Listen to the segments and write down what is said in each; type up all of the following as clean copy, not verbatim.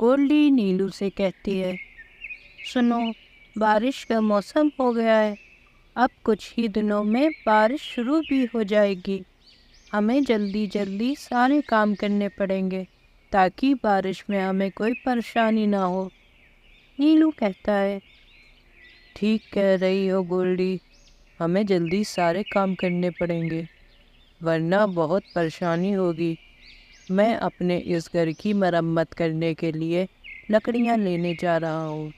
گولڈی نیلو سے کہتی ہے، سنو، بارش کا موسم ہو گیا ہے، اب کچھ ہی دنوں میں بارش شروع بھی ہو جائے گی۔ ہمیں جلدی جلدی سارے کام کرنے پڑیں گے تاکہ بارش میں ہمیں کوئی پریشانی نہ ہو۔ نیلو کہتا ہے، ٹھیک کہہ رہی ہو گولڈی، ہمیں جلدی سارے کام کرنے پڑیں گے ورنہ بہت پریشانی ہوگی۔ میں اپنے اس گھر کی مرمت کرنے کے لیے لکڑیاں لینے جا رہا ہوں۔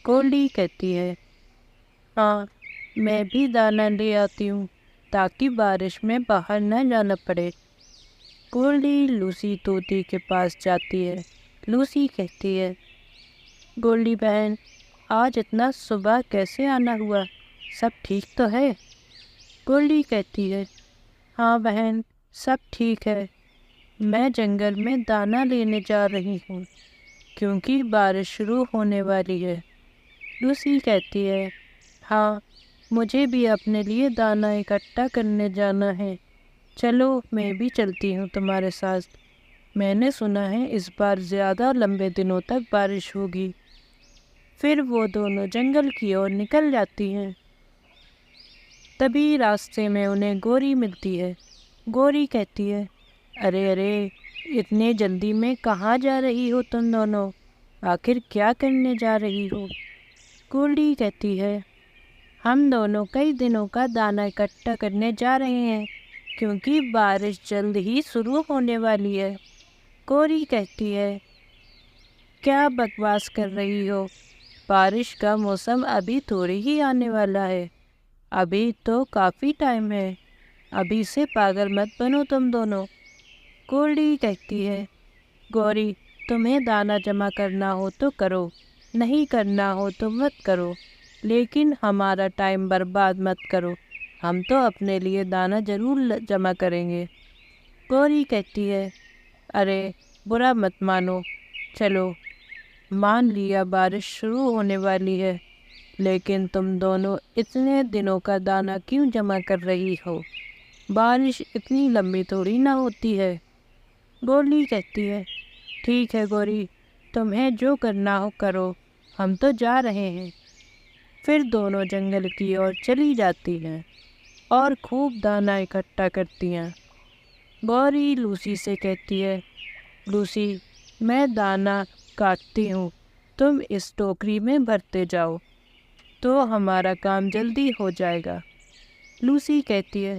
گولڈی کہتی ہے، ہاں، میں بھی دانا لے آتی ہوں تاکہ بارش میں باہر نہ جانا پڑے۔ گولڈی لوسی طوطی کے پاس جاتی ہے۔ لوسی کہتی ہے، گولڈی بہن، آج اتنا صبح کیسے آنا ہوا؟ سب ٹھیک تو ہے؟ گولڈی کہتی ہے، ہاں بہن، سب ٹھیک ہے۔ میں جنگل میں دانا لینے جا رہی ہوں کیونکہ بارش شروع ہونے والی ہے۔ لوسی کہتی ہے، ہاں، مجھے بھی اپنے لیے دانا اکٹھا کرنے جانا ہے۔ چلو، میں بھی چلتی ہوں تمہارے ساتھ۔ میں نے سنا ہے اس بار زیادہ لمبے دنوں تک بارش ہوگی۔ پھر وہ دونوں جنگل کی اور نکل جاتی ہیں۔ تبھی راستے میں انہیں گوری ملتی ہے۔ گوری کہتی ہے، ارے ارے، اتنے جلدی میں کہاں جا رہی ہو تم دونوں؟ آخر کیا کرنے جا رہی ہو؟ گولڈی کہتی ہے، ہم دونوں کئی دنوں کا دانا اکٹھا کرنے جا رہے ہیں کیونکہ بارش جلد ہی شروع ہونے والی ہے۔ گوری کہتی ہے، کیا بکواس کر رہی ہو؟ بارش کا موسم ابھی تھوڑی ہی آنے والا ہے، ابھی تو کافی ٹائم ہے، ابھی سے پاگل مت بنو تم دونوں۔ گولڈی کہتی ہے، گوری، تمہیں دانا جمع کرنا ہو تو کرو، نہیں کرنا ہو تو مت کرو، لیکن ہمارا ٹائم برباد مت کرو، ہم تو اپنے لیے دانا ضرور جمع کریں گے۔ گوری کہتی ہے، ارے برا مت مانو، چلو، مان لیا بارش شروع ہونے والی ہے، لیکن تم دونوں اتنے دنوں کا دانا کیوں جمع کر رہی ہو؟ بارش اتنی لمبی تھوڑی نہ ہوتی ہے۔ گولڈی کہتی ہے، ٹھیک ہے گوری، تمہیں جو کرنا ہو کرو، ہم تو جا رہے ہیں۔ پھر دونوں جنگل کی اور چلی جاتی ہیں اور خوب دانا اکٹھا کرتی ہیں۔ گوری لوسی سے کہتی ہے، لوسی، میں دانا کاٹتی ہوں، تم اس ٹوکری میں بھرتے جاؤ تو ہمارا کام جلدی ہو جائے گا۔ لوسی کہتی ہے،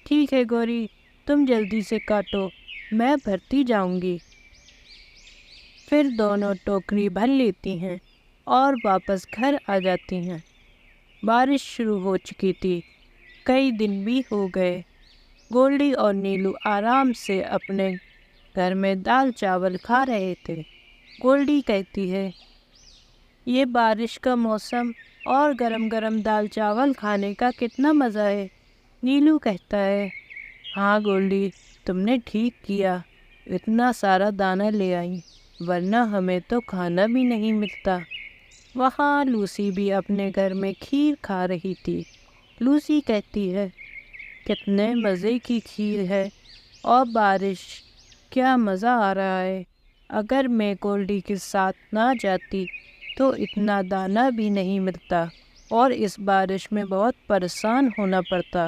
ٹھیک ہے گوری، تم جلدی سے کاٹو، میں بھرتی جاؤں گی۔ پھر دونوں ٹوکری بھر لیتی ہیں اور واپس گھر آ جاتی ہیں۔ بارش شروع ہو چکی تھی، کئی دن بھی ہو گئے۔ گولڈی اور نیلو آرام سے اپنے گھر میں دال چاول کھا رہے تھے۔ گولڈی کہتی ہے، یہ بارش کا موسم اور گرم گرم دال چاول کھانے کا کتنا مزہ ہے۔ نیلو کہتا ہے، ہاں گولڈی، تم نے ٹھیک کیا، اتنا سارا دانا لے آئی، ورنہ ہمیں تو کھانا بھی نہیں ملتا۔ وہاں لوسی بھی اپنے گھر میں کھیر کھا رہی تھی۔ لوسی کہتی ہے، کتنے مزے کی کھیر ہے، اور بارش، کیا مزہ آ رہا ہے۔ اگر میں گولڈی کے ساتھ نہ جاتی تو اتنا دانا بھی نہیں ملتا اور اس بارش میں بہت پریشان ہونا پڑتا۔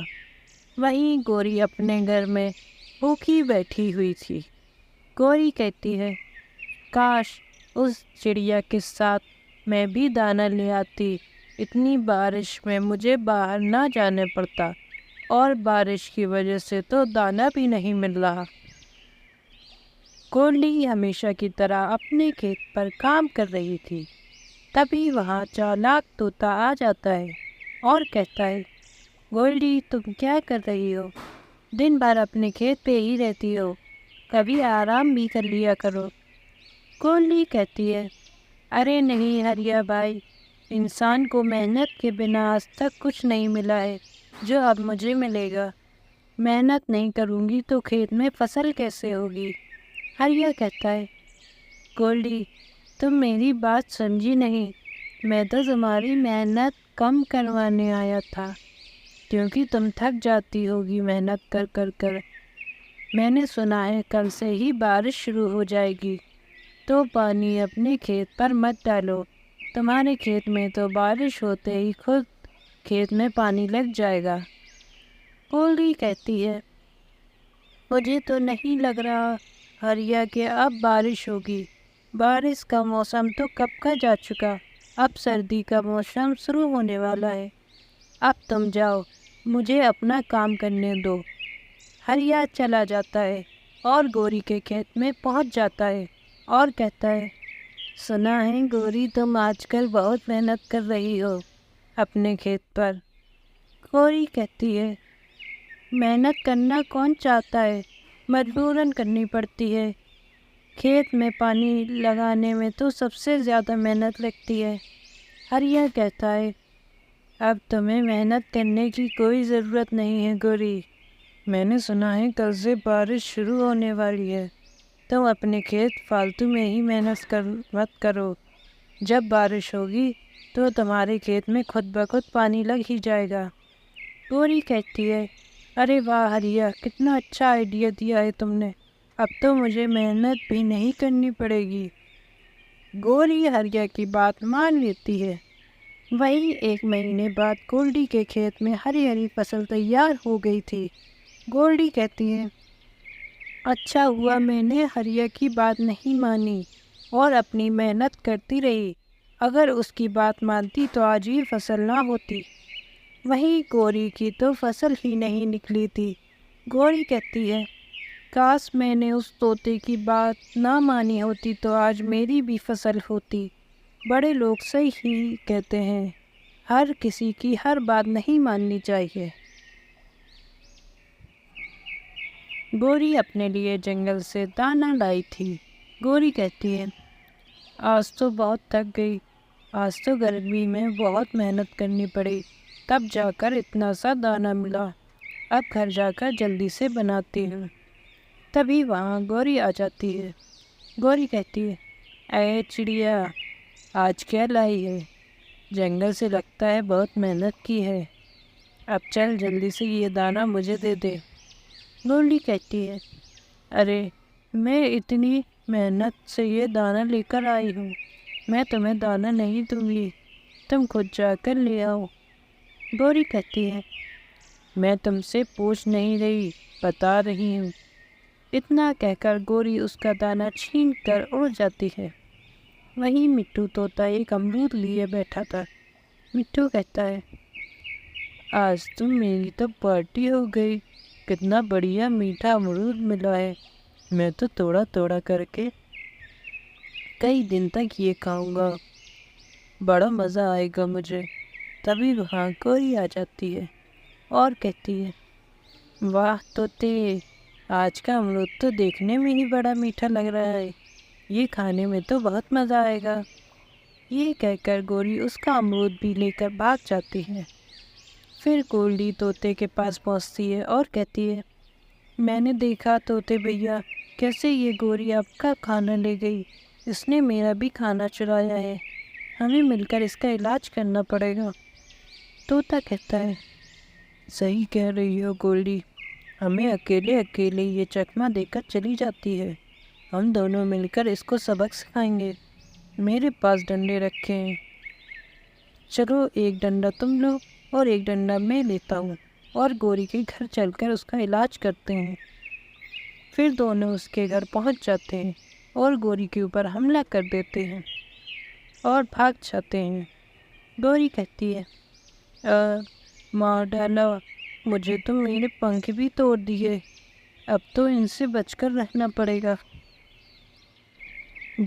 وہیں گوری اپنے گھر میں بھوکی بیٹھی ہوئی تھی۔ گوری کہتی ہے، کاش اس چڑیا کے ساتھ میں بھی دانا لے آتی، اتنی بارش میں مجھے باہر نہ جانے پڑتا، اور بارش کی وجہ سے تو دانا بھی نہیں مل رہا۔ گولڈی ہمیشہ کی طرح اپنے کھیت پر کام کر رہی تھی۔ تبھی وہاں چالاک طوطا آ جاتا ہے اور کہتا ہے، گولڈی، تم کیا کر رہی ہو؟ دن بھر اپنے کھیت پہ ہی رہتی ہو، کبھی آرام بھی کر لیا کرو۔ گولڈی کہتی ہے، ارے نہیں ہریا بھائی، انسان کو محنت کے بنا آج تک کچھ نہیں ملا ہے جو اب مجھے ملے گا۔ محنت نہیں کروں گی تو کھیت میں فصل کیسے ہوگی؟ ہریا کہتا ہے، گولڈی، تم میری بات سمجھی نہیں، میں تو تمہاری محنت کم کروانے آیا تھا کیونکہ تم تھک جاتی ہوگی محنت کر کر۔ میں نے سنا ہے کل سے ہی بارش شروع ہو جائے گی۔ تو پانی اپنے کھیت پر مت ڈالو، تمہارے کھیت میں تو بارش ہوتے ہی خود کھیت میں پانی لگ جائے گا۔ گولڈی کہتی ہے مجھے تو نہیں لگ رہا ہریا کہ اب بارش ہوگی، بارش کا موسم تو کب کا جا چکا، اب سردی کا موسم شروع ہونے والا ہے، اب تم جاؤ، مجھے اپنا کام کرنے دو۔ ہریا چلا جاتا ہے اور گوری کے کھیت میں پہنچ جاتا ہے اور کہتا ہے سنا ہے گوری تم آج کل بہت محنت کر رہی ہو اپنے کھیت پر۔ گوری کہتی ہے محنت کرنا کون چاہتا ہے، مجبوراً کرنی پڑتی ہے، کھیت میں پانی لگانے میں تو سب سے زیادہ محنت لگتی ہے۔ ہریا کہتا ہے اب تمہیں محنت کرنے کی کوئی ضرورت نہیں ہے گوری، میں نے سنا ہے کل سے بارش شروع ہونے والی ہے، تم اپنے کھیت فالتو میں ہی محنت مت کرو، جب بارش ہوگی تو تمہارے کھیت میں خود بخود پانی لگ ہی جائے گا۔ گوری کہتی ہے ارے واہ ہریا، کتنا اچھا آئیڈیا دیا ہے تم نے، اب تو مجھے محنت بھی نہیں کرنی پڑے گی۔ گوری ہریا کی بات مان لیتی ہے۔ وہی 1 مہینے بعد گولڈی کے کھیت میں ہری ہری فصل تیار ہو گئی تھی۔ گولڈی کہتی ہے اچھا ہوا میں نے ہریا کی بات نہیں مانی اور اپنی محنت کرتی رہی، اگر اس کی بات مانتی تو آج یہ فصل نہ ہوتی۔ وہیں گوری کی تو فصل ہی نہیں نکلی تھی۔ گوری کہتی ہے کاش میں نے اس طوطے کی بات نہ مانی ہوتی تو آج میری بھی فصل ہوتی۔ بڑے لوگ صحیح ہی کہتے ہیں، ہر کسی کی ہر بات نہیں ماننی چاہیے۔ گوری اپنے لیے جنگل سے دانا لائی تھی۔ گوری کہتی ہے آج تو بہت تھک گئی، آج تو گرمی میں بہت محنت کرنی پڑی، تب جا کر اتنا سا دانا ملا، اب گھر جا کر جلدی سے بناتی ہوں۔ تبھی وہاں گوری آ جاتی ہے۔ گوری کہتی ہے اے چڑیا، آج کیا لائی ہے، جنگل سے لگتا ہے بہت محنت کی ہے، اب چل جلدی سے یہ دانا مجھے دے دے۔ گولڈی کہتی ہے ارے میں اتنی محنت سے یہ دانا لے کر آئی ہوں، میں تمہیں دانا نہیں دوں گی، تم خود جا کر لے آؤ۔ گوری کہتی ہے میں تم سے پوچھ نہیں رہی، بتا رہی ہوں۔ اتنا کہہ کر گوری اس کا دانا چھین کر اڑ جاتی ہے۔ وہیں مٹھو طوطا ایک امرود لیے بیٹھا تھا۔ مٹھو کہتا ہے آج تو میری تو پارٹی ہو گئی، کتنا بڑھیا میٹھا امرود ملا ہے، میں تو توڑا توڑا کر کے کئی دن تک یہ کھاؤں گا، بڑا مزہ آئے گا مجھے۔ تبھی وہاں گوری آ جاتی ہے اور کہتی ہے واہ طوطے، آج کا امرود تو دیکھنے میں ہی بڑا میٹھا لگ رہا ہے، یہ کھانے میں تو بہت مزہ آئے گا۔ یہ کہہ کر گوری اس کا امرود بھی لے کر بھاگ جاتی ہے۔ پھر گولڈی طوطے کے پاس پہنچتی ہے اور کہتی ہے میں نے دیکھا طوطے بھیا، کیسے یہ گوری آپ کا کھانا لے گئی، اس نے میرا بھی کھانا چرایا ہے، ہمیں مل کر اس کا علاج کرنا پڑے گا۔ طوطا کہتا ہے صحیح کہہ رہی ہو گولڈی، ہمیں اکیلے اکیلے یہ چکمہ دے کر چلی جاتی ہے، ہم دونوں مل کر اس کو سبق سکھائیں گے، میرے پاس ڈنڈے رکھے ہیں، چلو ایک ڈنڈا تم لو اور ایک ڈنڈا میں لیتا ہوں اور گوری کے گھر چل کر اس کا علاج کرتے ہیں۔ پھر دونوں اس کے گھر پہنچ جاتے ہیں اور گوری کے اوپر حملہ کر دیتے ہیں اور بھاگ جاتے ہیں۔ گوری کہتی ہے مار ڈالا، مجھے تو میرے پنکھ بھی توڑ دیے، اب تو ان سے بچ کر رہنا پڑے گا۔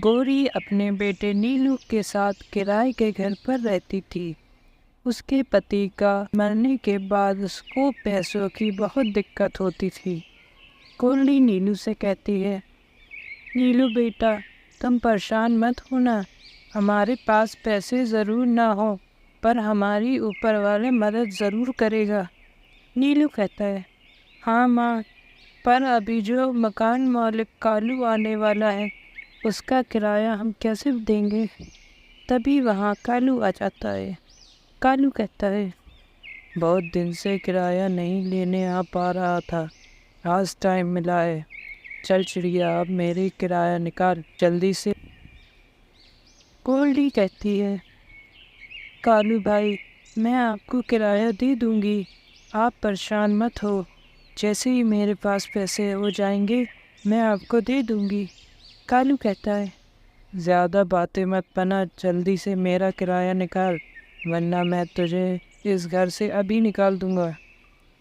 گوری اپنے بیٹے نیلو کے ساتھ کرائے کے گھر پر رہتی تھی۔ اس کے پتی کا مرنے کے بعد اس کو پیسوں کی بہت دقت ہوتی تھی۔ گولڈی نیلو سے کہتی ہے نیلو بیٹا، تم پریشان مت ہونا، ہمارے پاس پیسے ضرور نہ ہوں پر ہماری اوپر والے مدد ضرور کرے گا۔ نیلو کہتا ہے ہاں ماں، پر ابھی جو مکان مالک کالو آنے والا ہے اس کا کرایہ ہم کیسے دیں گے؟ تبھی وہاں کالو آ جاتا ہے۔ کالو کہتا ہے بہت دن سے کرایہ نہیں لینے آ پا رہا تھا، آج ٹائم ملا ہے، چل چڑیا اب میری کرایہ نکال جلدی سے۔ گولڈی کہتی ہے کالو بھائی میں آپ کو کرایہ دے دوں گی، آپ پریشان مت ہو، جیسے ہی میرے پاس پیسے ہو جائیں گے میں آپ کو دے دوں گی۔ کالو کہتا ہے زیادہ باتیں مت بنا، جلدی سے میرا کرایہ نکال ورنہ میں تجھے اس گھر سے ابھی نکال دوں گا۔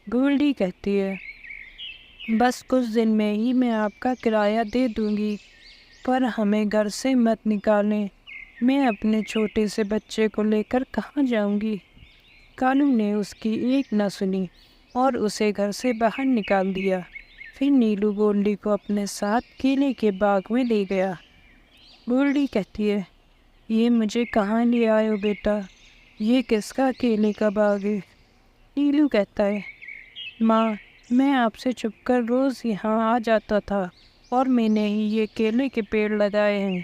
گولڈی کہتی ہے بس کچھ دن میں ہی میں آپ کا کرایہ دے دوں گی، پر ہمیں گھر سے مت نکالیں، میں اپنے چھوٹے سے بچے کو لے کر کہاں جاؤں گی۔ کالو نے اس کی ایک نہ سنی اور اسے گھر سے باہر نکال دیا۔ پھر نیلو گولڈی کو اپنے ساتھ کیلے کے باغ میں لے گیا۔ گولڈی کہتی ہے یہ مجھے کہاں لے آئے ہو بیٹا، یہ کس کا کیلے کا باغ ہے؟ نیلو کہتا ہے ماں میں آپ سے چھپ کر روز یہاں آ جاتا تھا اور میں نے ہی یہ کیلے کے پیڑ لگائے ہیں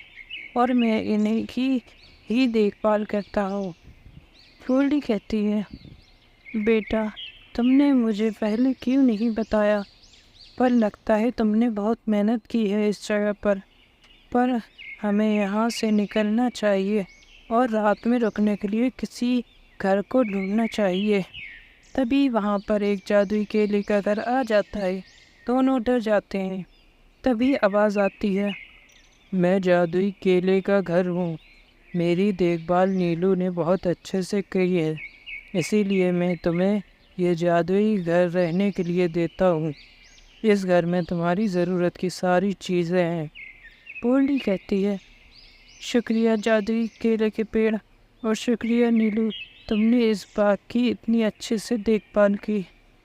اور میں انہیں ہی دیکھ بھال کرتا ہوں۔ گولڈی کہتی ہے بیٹا تم نے مجھے پہلے کیوں نہیں بتایا، پر لگتا ہے تم نے بہت محنت کی ہے اس جگہ پر ہمیں یہاں سے نکلنا چاہیے اور رات میں رکنے کے لیے کسی گھر کو ڈھونڈنا چاہیے۔ تبھی وہاں پر ایک جادوئی کیلے کا گھر آ جاتا ہے، دونوں ڈر جاتے ہیں۔ تبھی آواز آتی ہے میں جادوئی کیلے کا گھر ہوں، میری دیکھ بھال نیلو نے بہت اچھے سے کی ہے، اسی لیے میں تمہیں یہ جادوئی گھر رہنے کے لیے دیتا ہوں، اس گھر میں تمہاری ضرورت کی ساری چیزیں ہیں۔ گولڈی کہتی ہے شکریہ جادوئی کیلے کے پیڑ اور شکریہ نیلو، تم نے اس باغ کی اتنی اچھے سے دیکھ بھال کی۔